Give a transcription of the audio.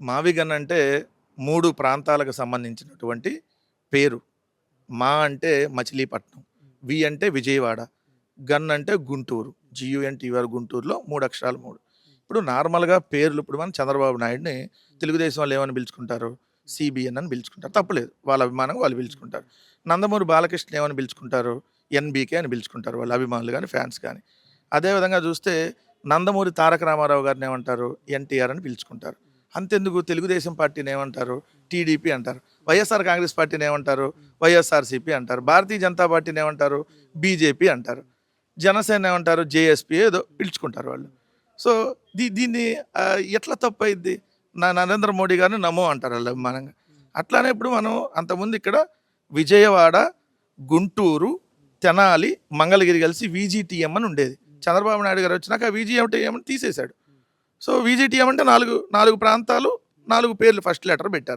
మావిగన్ అంటే 3 ప్రాంతాలకు సంబంధించినటువంటి పేరు. మా అంటే మచిలీపట్నం, వి అంటే విజయవాడ, గన్ అంటే గుంటూరు. GUNTUR గుంటూరులో 3 అక్షరాలు 3. ఇప్పుడు నార్మల్‌గా పేర్లు ఇప్పుడు మనం చంద్రబాబు నాయుడిని తెలుగుదేశం వాళ్ళు ఏమని పిలుచుకుంటారు? CBN అని పిలుచుకుంటారు. తప్పులేదు. వాళ్ళ అభిమానంగా వాళ్ళు పిలుచుకుంటారు. నందమూరి బాలకృష్ణ ఏమని పిలుచుకుంటారు? NBK అని పిలుచుకుంటారు వాళ్ళ అభిమానులు గాని, ఫ్యాన్స్ గాని. అదే విధంగా చూస్తే నందమూరి తారక రామారావు గారిని ఏమంటారు? NTR అని పిలుచుకుంటారు. అంతెందుకు తెలుగుదేశం పార్టీని ఏమంటారు? TDP అంటారు. వైఎస్ఆర్ కాంగ్రెస్ పార్టీని ఏమంటారు? వైఎస్ఆర్‌సీపీ అంటారు. భారతీయ జనతా పార్టీని ఏమంటారు? BJP అంటారు. జనసేన ఏమంటారు? JSP ఏదో పిలుచుకుంటారు వాళ్ళు. సో, దీన్ని ఎట్లా తప్పయిద్ది? నరేంద్ర మోడీ గారిని నమో అంటారు వాళ్ళు అభిమానంగా. అట్లానే ఇప్పుడు మనం అంతకుముందు ఇక్కడ విజయవాడ, గుంటూరు, తెనాలి, మంగళగిరి కలిసి VGTM అని ఉండేది. చంద్రబాబు నాయుడు గారు వచ్చినాక VGTM తీసేశాడు. సో, VGTM అంటే 4 ప్రాంతాలు, 4 పేర్లు ఫస్ట్ లెటర్ పెట్టారు.